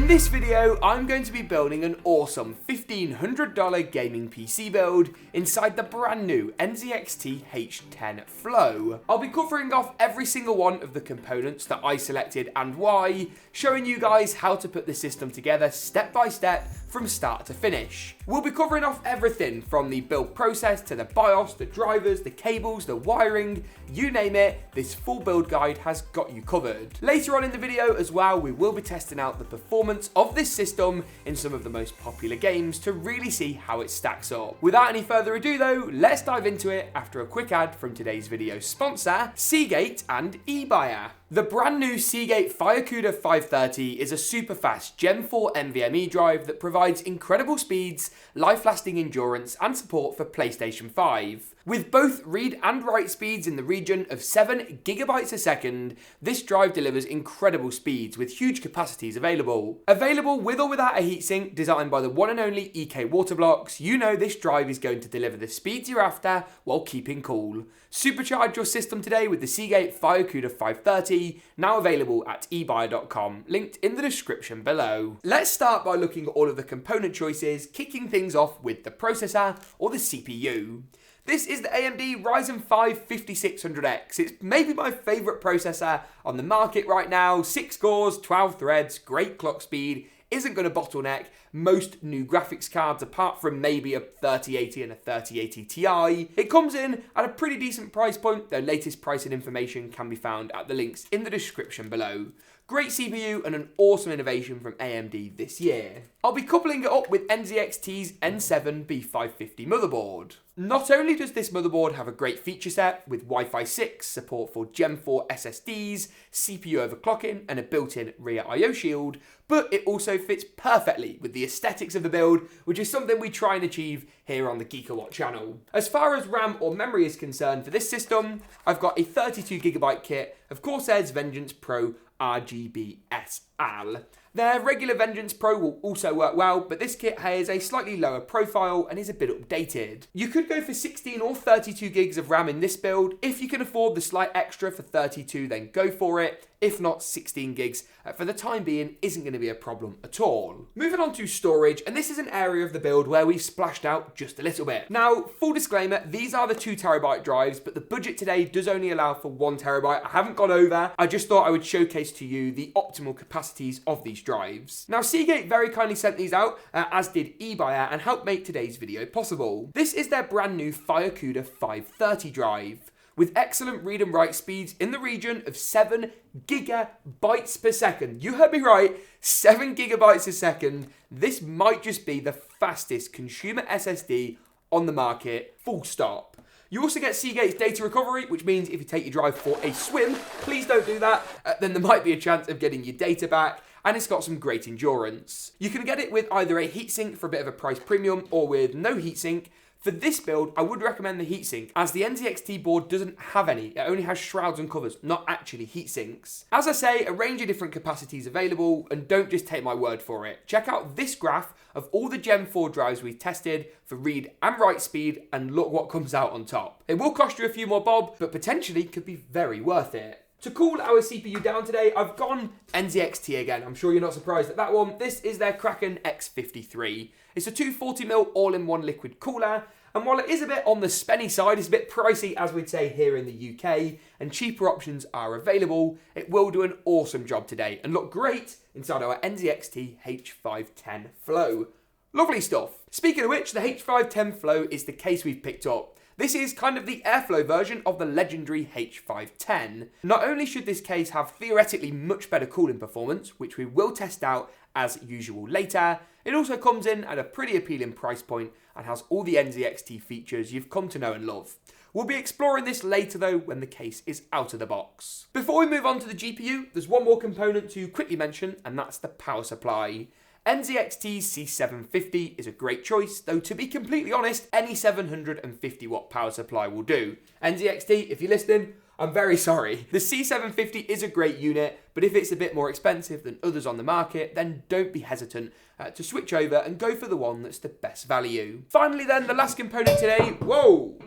In this video, I'm going to be building an awesome $1,500 gaming PC build inside the brand new NZXT H510 Flow. I'll be covering off every single one of the components that I selected and why, showing you guys how to put the system together step by step from start to finish. We'll be covering off everything from the build process to the BIOS, the drivers, the cables, the wiring, you name it, this full build guide has got you covered. Later on in the video as well, we will be testing out the performance of this system in some of the most popular games to really see how it stacks up. Without any further ado though, let's dive into it after a quick ad from today's video sponsor, Seagate and eBuyer. The brand new Seagate Firecuda 530 is a super fast Gen 4 NVMe drive that provides incredible speeds, life-lasting endurance and support for PlayStation 5. With both read and write speeds in the region of 7 GB a second, this drive delivers incredible speeds with huge capacities available. Available with or without a heatsink designed by the one and only EK Waterblocks, you know this drive is going to deliver the speeds you're after while keeping cool. Supercharge your system today with the Seagate Firecuda 530, now available at ebuyer.com, linked in the description below. Let's start by looking at all of the component choices, kicking things off with the processor or the CPU. This is the AMD Ryzen 5 5600X. It's maybe my favourite processor on the market right now. 6 cores, 12 threads, great clock speed, isn't going to bottleneck most new graphics cards apart from maybe a 3080 and a 3080 Ti. It comes in at a pretty decent price point, though latest pricing information can be found at the links in the description below. Great CPU and an awesome innovation from AMD this year. I'll be coupling it up with NZXT's N7 B550 motherboard. Not only does this motherboard have a great feature set with Wi-Fi 6, support for Gen 4 SSDs, CPU overclocking and a built-in rear I/O shield, but it also fits perfectly with the aesthetics of the build, which is something we try and achieve here on the GeekaWhat channel. As far as RAM or memory is concerned for this system, I've got a 32GB kit of Corsair's Vengeance Pro RGB SL. Their regular Vengeance Pro will also work well, but this kit has a slightly lower profile and is a bit updated. You could go for 16 or 32 gigs of RAM in this build. If you can afford the slight extra for 32, then go for it. If not, 16 gigs for the time being isn't going to be a problem at all. Moving on to storage, and this is an area of the build where we've splashed out just a little bit. Now, full disclaimer, these are the 2TB drives, but the budget today does only allow for 1TB. I haven't gone over. I just thought I would showcase to you the optimal capacities of these drives. Now, Seagate very kindly sent these out, as did eBuyer, and helped make today's video possible. This is their brand new Firecuda 530 drive, with excellent read and write speeds in the region of 7 GB per second. You heard me right, 7 GB a second. This might just be the fastest consumer SSD on the market, full stop. You also get Seagate's data recovery, which means if you take your drive for a swim, please don't do that, then there might be a chance of getting your data back, and it's got some great endurance. You can get it with either a heatsink for a bit of a price premium or with no heatsink. For this build, I would recommend the heatsink, as the NZXT board doesn't have any. It only has shrouds and covers, not actually heatsinks. As I say, a range of different capacities available, and don't just take my word for it. Check out this graph of all the Gen 4 drives we've tested for read and write speed, and look what comes out on top. It will cost you a few more bob, but potentially could be very worth it. To cool our CPU down today, I've gone NZXT again. I'm sure you're not surprised at that one. This is their Kraken X53. It's a 240mm all-in-one liquid cooler, and while it is a bit on the spenny side, it's a bit pricey as we'd say here in the UK, and cheaper options are available, it will do an awesome job today and look great inside our NZXT H510 Flow. Lovely stuff. Speaking of which, the H510 Flow is the case we've picked up. This is kind of the airflow version of the legendary H510. Not only should this case have theoretically much better cooling performance, which we will test out as usual later, it also comes in at a pretty appealing price point and has all the NZXT features you've come to know and love. We'll be exploring this later though when the case is out of the box. Before we move on to the GPU, there's one more component to quickly mention, and that's the power supply. NZXT's C750 is a great choice, though to be completely honest, any 750 watt power supply will do. NZXT, if you're listening, I'm very sorry. The C750 is a great unit, but if it's a bit more expensive than others on the market, then don't be hesitant to switch over and go for the one that's the best value. Finally then, the last component today, whoa,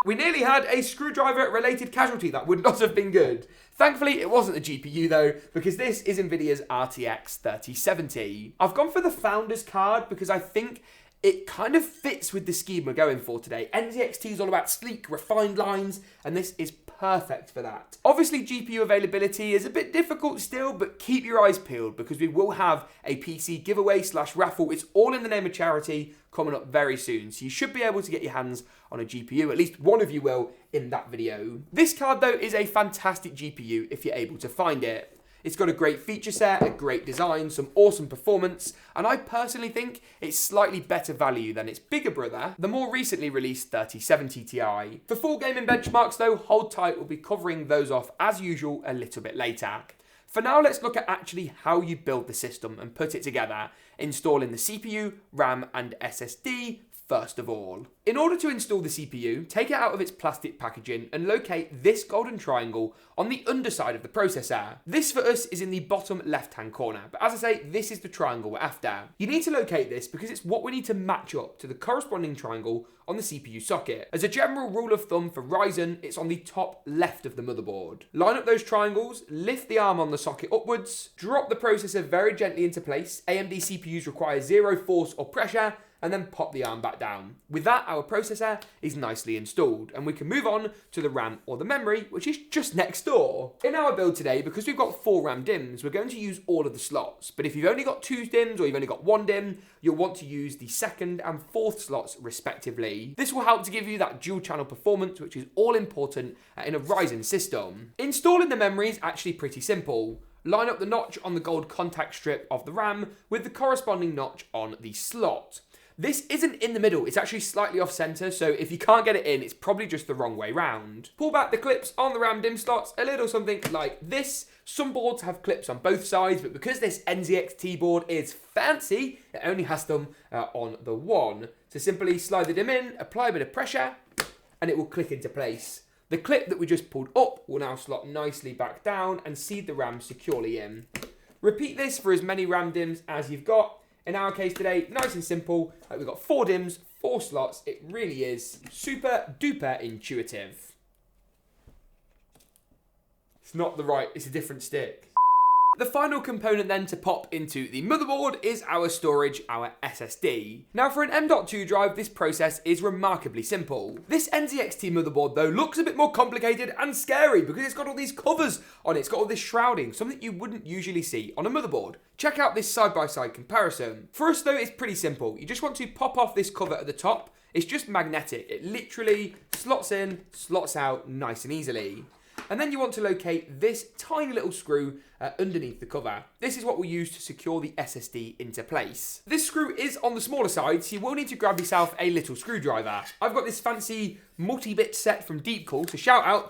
We nearly had a screwdriver-related casualty. That would not have been good. Thankfully, it wasn't the GPU though, because this is NVIDIA's RTX 3070. I've gone for the Founders card because I think it kind of fits with the scheme we're going for today. NZXT is all about sleek, refined lines, and this is perfect for that. Obviously, GPU availability is a bit difficult still, but keep your eyes peeled because we will have a PC giveaway / raffle. It's all in the name of charity coming up very soon. So you should be able to get your hands on a GPU. At least one of you will in that video. This card though is a fantastic GPU if you're able to find it. It's got a great feature set, a great design, some awesome performance, and I personally think it's slightly better value than its bigger brother, the more recently released 3070 Ti. For full gaming benchmarks though, hold tight, we'll be covering those off as usual a little bit later. For now, let's look at actually how you build the system and put it together, installing the CPU, RAM and SSD first of all. In order to install the CPU, take it out of its plastic packaging and locate this golden triangle on the underside of the processor. This for us is in the bottom left-hand corner, but as I say, this is the triangle we're after. You need to locate this because it's what we need to match up to the corresponding triangle on the CPU socket. As a general rule of thumb for Ryzen, it's on the top left of the motherboard. Line up those triangles, lift the arm on the socket upwards, drop the processor very gently into place. AMD CPUs require zero force or pressure, and then pop the arm back down. With that, our processor is nicely installed, and we can move on to the RAM or the memory, which is just next door. In our build today, because we've got 4 RAM DIMMs, we're going to use all of the slots, but if you've only got 2 DIMMs or you've only got 1 DIMM, you'll want to use the 2nd and 4th slots respectively. This will help to give you that dual channel performance, which is all important in a Ryzen system. Installing the memory is actually pretty simple. Line up the notch on the gold contact strip of the RAM with the corresponding notch on the slot. This isn't in the middle, it's actually slightly off center, so if you can't get it in, it's probably just the wrong way round. Pull back the clips on the RAM DIMM slots, a little something like this. Some boards have clips on both sides, but because this NZXT board is fancy, it only has them on the one. So simply slide the DIMM in, apply a bit of pressure, and it will click into place. The clip that we just pulled up will now slot nicely back down and seat the RAM securely in. Repeat this for as many RAM DIMMs as you've got. In our case today, nice and simple. We've got 4 DIMMs, 4 slots. It really is super duper intuitive. It's not the right, it's a different stick. The final component then to pop into the motherboard is our storage, our SSD. Now for an M.2 drive, this process is remarkably simple. This NZXT motherboard though looks a bit more complicated and scary because it's got all these covers on it, it's got all this shrouding, something you wouldn't usually see on a motherboard. Check out this side-by-side comparison. For us though, it's pretty simple. You just want to pop off this cover at the top. It's just magnetic. It literally slots in, slots out nice and easily. And then you want to locate this tiny little screw underneath the cover. This is what we'll use to secure the SSD into place. This screw is on the smaller side, so you will need to grab yourself a little screwdriver. I've got this fancy multi-bit set from Deepcool, so shout out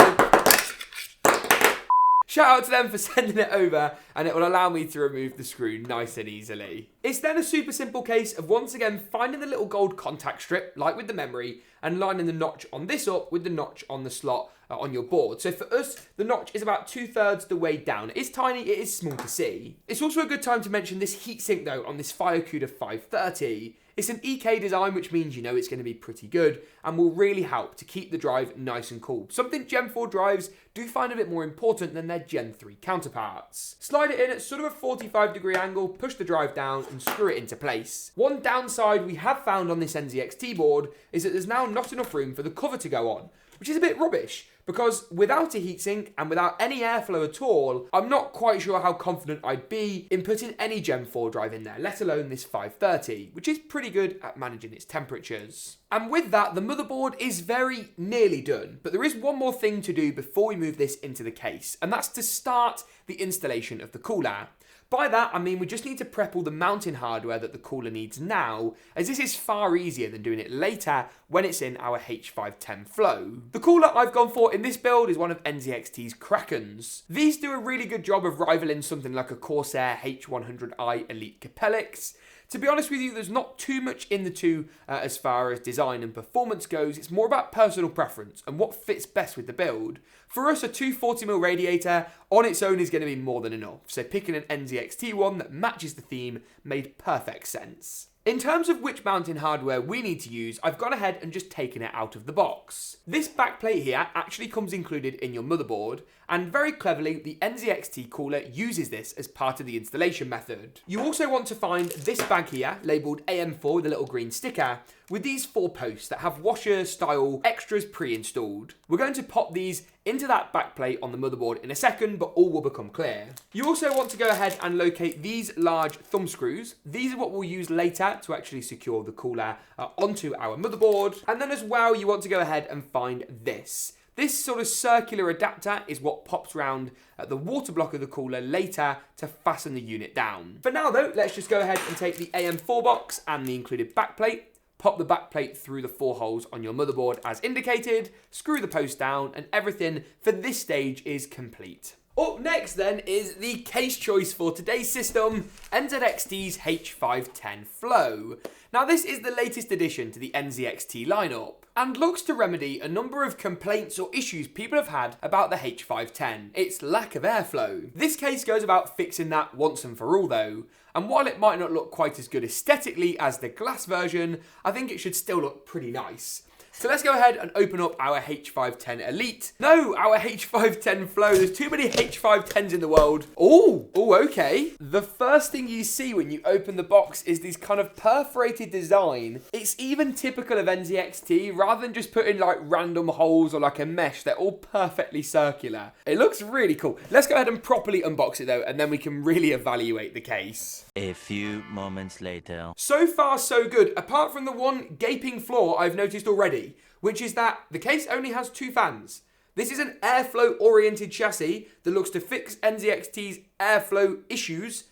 to them for sending it over, and it will allow me to remove the screw nice and easily. It's then a super simple case of once again finding the little gold contact strip, like with the memory, and lining the notch on this up with the notch on the slot on your board. So for us, the notch is about 2/3 the way down. It is tiny, it is small to see. It's also a good time to mention this heatsink though on this Firecuda 530. It's an EK design, which means you know it's going to be pretty good and will really help to keep the drive nice and cool. Something Gen 4 drives do find a bit more important than their Gen 3 counterparts. Slide it in at sort of a 45-degree angle, push the drive down and screw it into place. One downside we have found on this NZXT board is that there's now not enough room for the cover to go on, which is a bit rubbish. Because without a heatsink and without any airflow at all, I'm not quite sure how confident I'd be in putting any Gen 4 drive in there, let alone this 530, which is pretty good at managing its temperatures. And with that, the motherboard is very nearly done, but there is one more thing to do before we move this into the case, and that's to start the installation of the cooler. By that, I mean we just need to prep all the mounting hardware that the cooler needs now, as this is far easier than doing it later when it's in our H510 Flow. The cooler I've gone for in this build is one of NZXT's Krakens. These do a really good job of rivaling something like a Corsair H100i Elite Capellix. To be honest with you, there's not too much in the two as far as design and performance goes. It's more about personal preference and what fits best with the build. For us, a 240mm radiator on its own is going to be more than enough, so picking an NZXT one that matches the theme made perfect sense. In terms of which mounting hardware we need to use, I've gone ahead and just taken it out of the box. This backplate here actually comes included in your motherboard, and very cleverly, the NZXT cooler uses this as part of the installation method. You also want to find this bag here, labelled AM4 with a little green sticker, with these 4 posts that have washer-style extras pre-installed. We're going to pop these into that backplate on the motherboard in a second, but all will become clear. You also want to go ahead and locate these large thumb screws. These are what we'll use later to actually secure the cooler onto our motherboard. And then as well, you want to go ahead and find this. This sort of circular adapter is what pops round the water block of the cooler later to fasten the unit down. For now though, let's just go ahead and take the AM4 box and the included backplate, pop the backplate through the 4 holes on your motherboard as indicated, screw the post down, and everything for this stage is complete. Up next then is the case choice for today's system, NZXT's H510 Flow. Now this is the latest addition to the NZXT lineup, and looks to remedy a number of complaints or issues people have had about the H510, its lack of airflow. This case goes about fixing that once and for all though, and while it might not look quite as good aesthetically as the glass version, I think it should still look pretty nice. So let's go ahead and open up our H510 Elite. No, our H510 Flow. There's too many H510s in the world. Oh, okay. The first thing you see when you open the box is this kind of perforated design. It's even typical of NZXT, rather than just putting like random holes or like a mesh, they're all perfectly circular. It looks really cool. Let's go ahead and properly unbox it though, and then we can really evaluate the case. A few moments later. So far, so good, apart from the one gaping flaw I've noticed already, which is that the case only has 2 fans. This is an airflow-oriented chassis that looks to fix NZXT's airflow issues,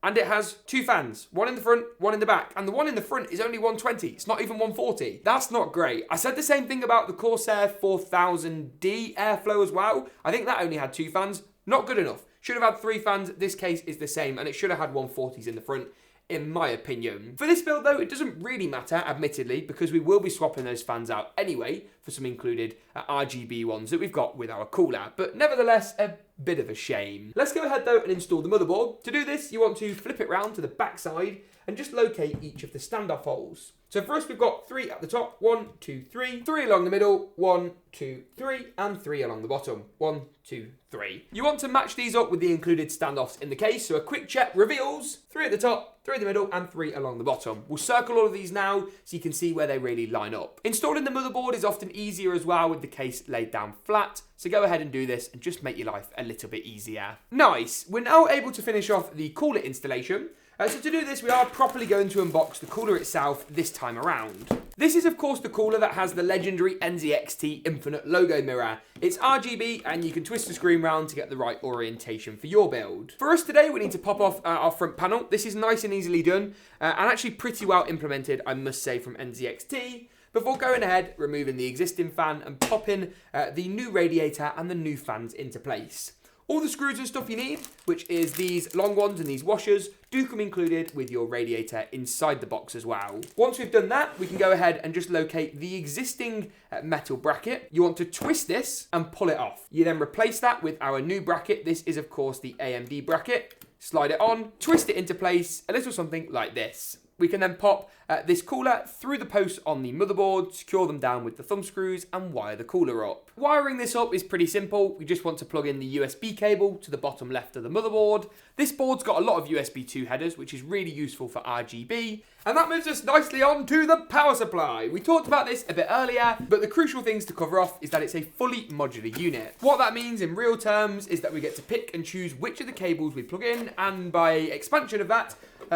and it has 2 fans, one in the front, one in the back, and the one in the front is only 120, it's not even 140. That's not great. I said the same thing about the Corsair 4000D airflow as well. I think that only had 2 fans, not good enough. Should have had 3 fans, this case is the same, and it should have had 140s in the front, in my opinion. For this build though, it doesn't really matter, admittedly, because we will be swapping those fans out anyway for some included RGB ones that we've got with our cooler, but nevertheless, a bit of a shame. Let's go ahead though and install the motherboard. To do this, you want to flip it round to the back side and just locate each of the standoff holes. So for us, we've got 3 at the top, 1, 2, 3, 3 along the middle, 1, 2, 3, and 3 along the bottom, 1, 2, 3. You want to match these up with the included standoffs in the case, so a quick check reveals 3 at the top, 3 in the middle, and 3 along the bottom. We'll circle all of these now so you can see where they really line up. Installing the motherboard is often easier as well with the case laid down flat, so go ahead and do this and just make your life a little bit easier. Nice, we're now able to finish off the cooler installation. So to do this, we are properly going to unbox the cooler itself this time around. This is of course the cooler that has the legendary NZXT Infinite logo mirror. It's RGB and you can twist the screen round to get the right orientation for your build. For us today, we need to pop off our front panel. This is nice and easily done and actually pretty well implemented, I must say, from NZXT. Before going ahead, removing the existing fan and popping the new radiator and the new fans into place. All the screws and stuff you need, which is these long ones and these washers, do come included with your radiator inside the box as well. Once we've done that, we can go ahead and just locate the existing metal bracket. You want to twist this and pull it off. You then replace that with our new bracket. This is of course the AMD bracket. Slide it on, twist it into place, a little something like this. We can then pop this cooler through the posts on the motherboard, secure them down with the thumb screws and wire the cooler up. Wiring this up is pretty simple. We just want to plug in the USB cable to the bottom left of the motherboard. This board's got a lot of USB 2 headers, which is really useful for RGB. And that moves us nicely on to the power supply. We talked about this a bit earlier, but the crucial things to cover off is that it's a fully modular unit. What that means in real terms is that we get to pick and choose which of the cables we plug in, and by expansion of that,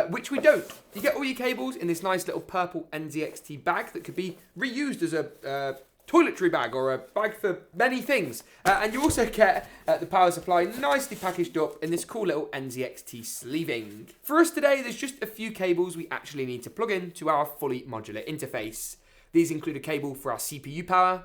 which we don't. You get all your cables in this nice little purple NZXT bag that could be reused as a toiletry bag or a bag for many things. And you also get the power supply nicely packaged up in this cool little NZXT sleeving. For us today, there's just a few cables we actually need to plug in to our fully modular interface. These include a cable for our CPU power,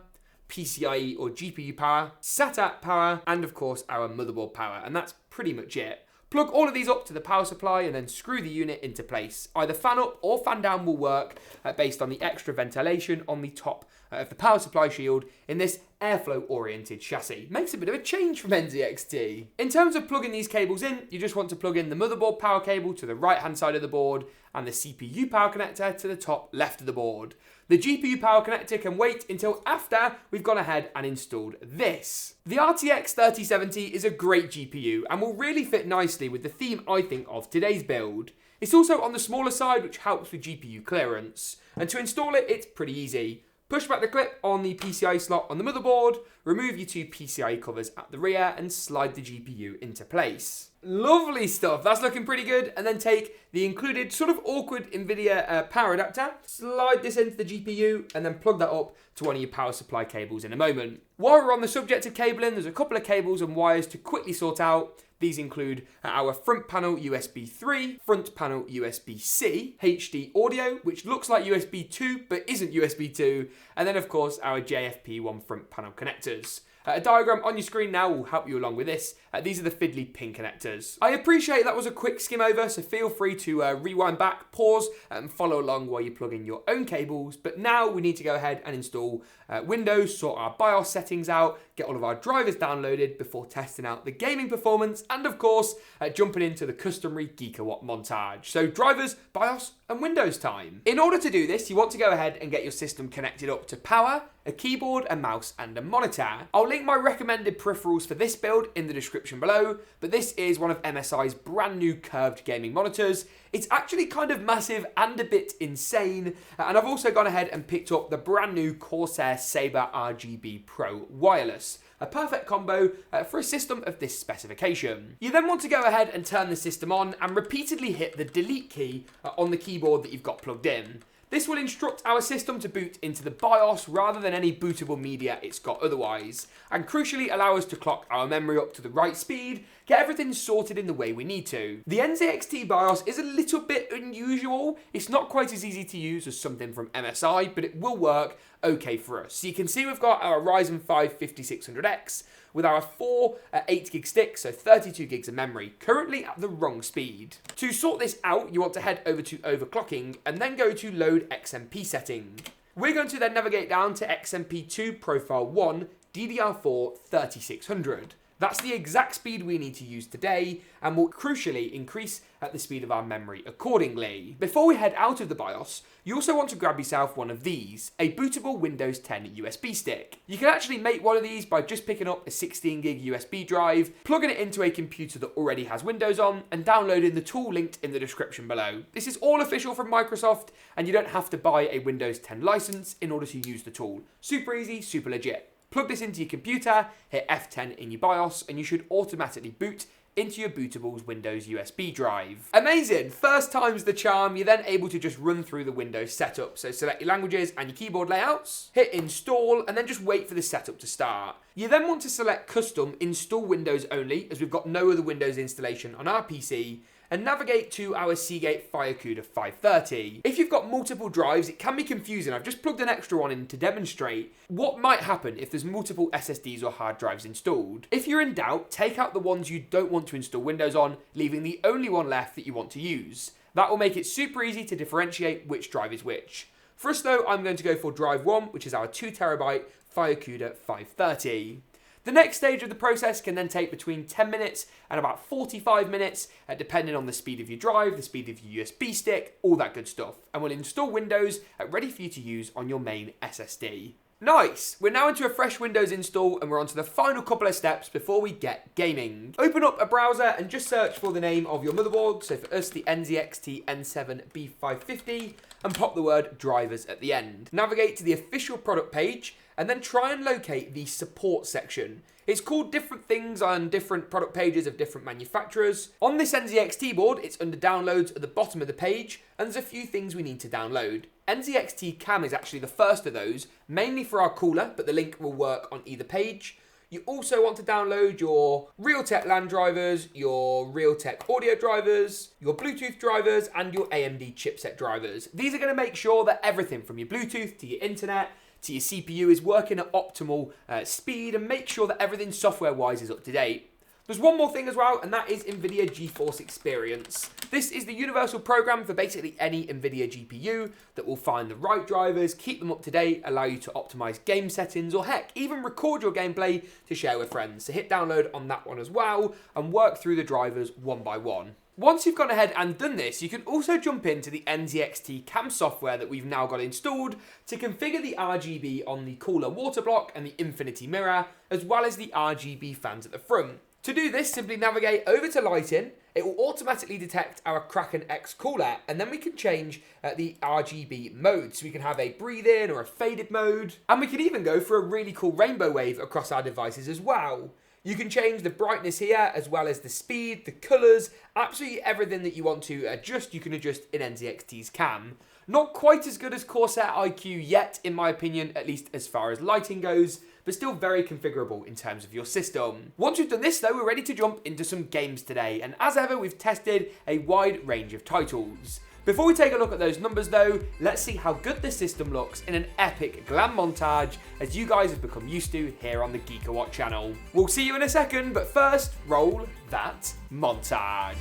PCIe or GPU power, SATA power, and of course our motherboard power. And that's pretty much it. Plug all of these up to the power supply and then screw the unit into place. Either fan up or fan down will work based on the extra ventilation on the top of the power supply shield in this airflow oriented chassis. Makes a bit of a change from NZXT. In terms of plugging these cables in, you just want to plug in the motherboard power cable to the right hand side of the board and the CPU power connector to the top left of the board. The GPU power connector can wait until after we've gone ahead and installed this. The RTX 3070 is a great GPU and will really fit nicely with the theme, I think, of today's build. It's also on the smaller side, which helps with GPU clearance. And to install it, it's pretty easy. Push back the clip on the PCI slot on the motherboard, remove your two PCI covers at the rear and slide the GPU into place. Lovely stuff, that's looking pretty good. And then take the included sort of awkward NVIDIA power adapter, slide this into the GPU and then plug that up to one of your power supply cables in a moment. While we're on the subject of cabling, there's a couple of cables and wires to quickly sort out. These include our front panel USB 3, front panel USB-C, HD audio, which looks like USB 2 but isn't USB 2, and then of course our JFP1 front panel connectors. A diagram on your screen now will help you along with this. These are the fiddly pin connectors. I appreciate that was a quick skim over, so feel free to rewind back, pause, and follow along while you plug in your own cables. But now we need to go ahead and install Windows, sort our BIOS settings out, get all of our drivers downloaded before testing out the gaming performance, and of course, jumping into the customary GeekaWhat montage. So drivers, BIOS, and Windows time. In order to do this, you want to go ahead and get your system connected up to power, a keyboard, a mouse, and a monitor. I'll link my recommended peripherals for this build in the description below, but this is one of MSI's brand new curved gaming monitors. It's actually kind of massive and a bit insane, and I've also gone ahead and picked up the brand new Corsair Sabre RGB Pro wireless. A perfect combo for a system of this specification. You then want to go ahead and turn the system on and repeatedly hit the delete key on the keyboard that you've got plugged in. This will instruct our system to boot into the BIOS rather than any bootable media it's got otherwise, and crucially allow us to clock our memory up to the right speed, get everything sorted in the way we need to. The NZXT BIOS is a little bit unusual. It's not quite as easy to use as something from MSI, but it will work okay for us. So you can see we've got our Ryzen 5 5600X with our 4 8GB sticks, so 32 gigs of memory, currently at the wrong speed. To sort this out, you want to head over to overclocking and then go to load XMP setting. We're going to then navigate down to XMP2 Profile 1 DDR4 3600. That's the exact speed we need to use today and will crucially increase at the speed of our memory accordingly. Before we head out of the BIOS, you also want to grab yourself one of these, a bootable Windows 10 USB stick. You can actually make one of these by just picking up a 16GB USB drive, plugging it into a computer that already has Windows on, and downloading the tool linked in the description below. This is all official from Microsoft, and you don't have to buy a Windows 10 license in order to use the tool. Super easy, super legit. Plug this into your computer, hit F10 in your BIOS, and you should automatically boot into your bootable's Windows USB drive. Amazing! First time's the charm. You're then able to just run through the Windows setup. So select your languages and your keyboard layouts, hit install, and then just wait for the setup to start. You then want to select custom install Windows only, as we've got no other Windows installation on our PC, and navigate to our Seagate Firecuda 530. If you've got multiple drives, it can be confusing. I've just plugged an extra one in to demonstrate what might happen if there's multiple SSDs or hard drives installed. If you're in doubt, take out the ones you don't want to install Windows on, leaving the only one left that you want to use. That will make it super easy to differentiate which drive is which. For us though, I'm going to go for drive 1, which is our 2TB Firecuda 530. The next stage of the process can then take between 10 minutes and about 45 minutes, depending on the speed of your drive, the speed of your USB stick, all that good stuff. And we'll install Windows ready for you to use on your main SSD. Nice! We're now into a fresh Windows install and we're on to the final couple of steps before we get gaming. Open up a browser and just search for the name of your motherboard, so for us the NZXT N7B550, and pop the word drivers at the end. Navigate to the official product page and then try and locate the support section. It's called different things on different product pages of different manufacturers. On this NZXT board, it's under downloads at the bottom of the page, and there's a few things we need to download. NZXT Cam is actually the first of those, mainly for our cooler, but the link will work on either page. You also want to download your Realtek LAN drivers, your Realtek audio drivers, your Bluetooth drivers, and your AMD chipset drivers. These are going to make sure that everything from your Bluetooth to your internet to your CPU is working at optimal speed, and make sure that everything software-wise is up to date. There's one more thing as well, and that is NVIDIA GeForce Experience. This is the universal program for basically any NVIDIA GPU that will find the right drivers, keep them up to date, allow you to optimize game settings, or heck, even record your gameplay to share with friends. So hit download on that one as well, and work through the drivers one by one. Once you've gone ahead and done this, you can also jump into the NZXT cam software that we've now got installed to configure the RGB on the cooler water block and the infinity mirror, as well as the RGB fans at the front. To do this, simply navigate over to lighting. It will automatically detect our Kraken X cooler, and then we can change the RGB mode. So we can have a breathe-in or a faded mode, and we can even go for a really cool rainbow wave across our devices as well. You can change the brightness here, as well as the speed, the colours, absolutely everything that you want to adjust, you can adjust in NZXT's cam. Not quite as good as Corsair iQ yet, in my opinion, at least as far as lighting goes, but still very configurable in terms of your system. Once we've done this though, we're ready to jump into some games today, and as ever, we've tested a wide range of titles. Before we take a look at those numbers though, let's see how good this system looks in an epic glam montage, as you guys have become used to here on the GeekaWhat channel. We'll see you in a second, but first, roll that montage.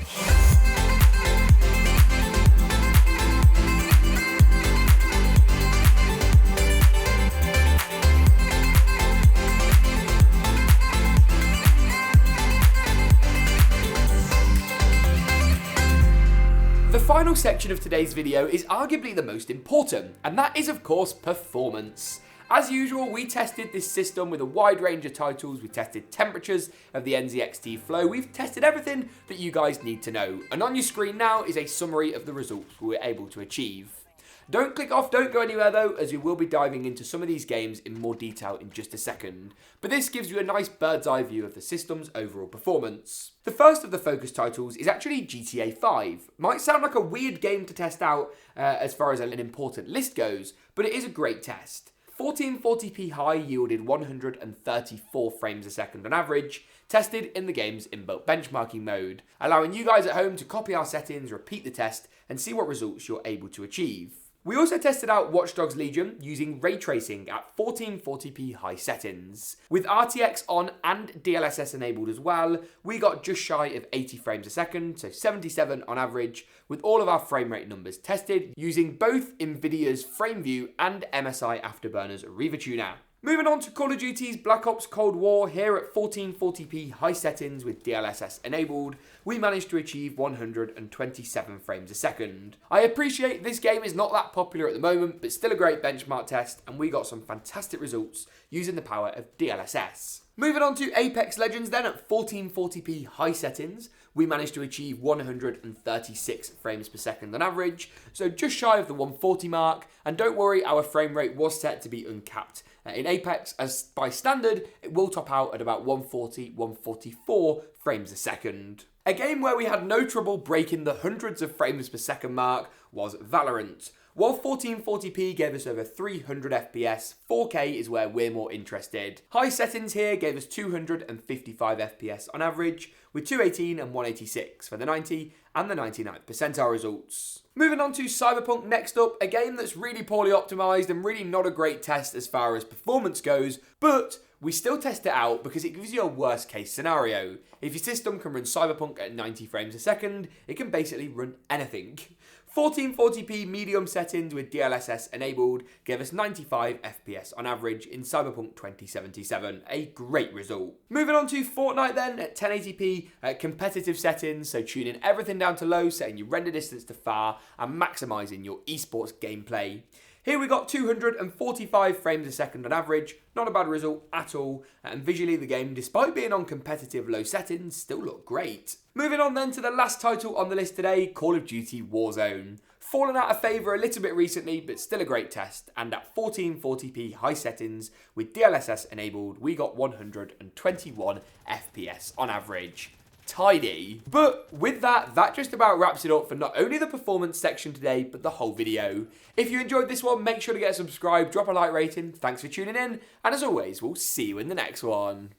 The final section of today's video is arguably the most important, and that is of course performance. As usual, we tested this system with a wide range of titles. We tested temperatures of the NZXT Flow. We've tested everything that you guys need to know. And on your screen now is a summary of the results we were able to achieve. Don't click off, don't go anywhere though, as we will be diving into some of these games in more detail in just a second. But this gives you a nice bird's eye view of the system's overall performance. The first of the focus titles is actually GTA 5. Might sound like a weird game to test out as far as an important list goes, but it is a great test. 1440p high yielded 134 frames a second on average, tested in the game's inbuilt benchmarking mode, allowing you guys at home to copy our settings, repeat the test, and see what results you're able to achieve. We also tested out Watch Dogs Legion using ray tracing at 1440p high settings. With RTX on and DLSS enabled as well, we got just shy of 80 frames a second, so 77 on average, with all of our frame rate numbers tested using both NVIDIA's FrameView and MSI Afterburner's Riva Tuner. Moving on to Call of Duty's Black Ops Cold War, here at 1440p high settings with DLSS enabled, we managed to achieve 127 frames a second. I appreciate this game is not that popular at the moment, but still a great benchmark test, and we got some fantastic results using the power of DLSS. Moving on to Apex Legends then, at 1440p high settings, we managed to achieve 136 frames per second on average, so just shy of the 140 mark, and don't worry, our frame rate was set to be uncapped. In Apex, as by standard, it will top out at about 140-144 frames a second. A game where we had no trouble breaking the hundreds of frames per second mark was Valorant. While 1440p gave us over 300 FPS, 4K is where we're more interested. High settings here gave us 255 FPS on average, with 218 and 186 for the 90 and the 99th percentile results. Moving on to Cyberpunk next up, a game that's really poorly optimised and really not a great test as far as performance goes, but we still test it out because it gives you a worst case scenario. If your system can run Cyberpunk at 90 frames a second, it can basically run anything. 1440p medium settings with DLSS enabled gave us 95 FPS on average in Cyberpunk 2077, a great result. Moving on to Fortnite then, at 1080p at competitive settings, so tuning everything down to low, setting your render distance to far, and maximising your esports gameplay. Here we got 245 frames a second on average, not a bad result at all, and visually the game, despite being on competitive low settings, still looked great. Moving on then to the last title on the list today, Call of Duty Warzone. Fallen out of favour a little bit recently, but still a great test, and at 1440p high settings with DLSS enabled, we got 121 FPS on average. Tidy. But with that just about wraps it up for not only the performance section today, but the whole video. If you enjoyed this one, make sure to get subscribed, drop a like rating. Thanks for tuning in, and as always, we'll see you in the next one.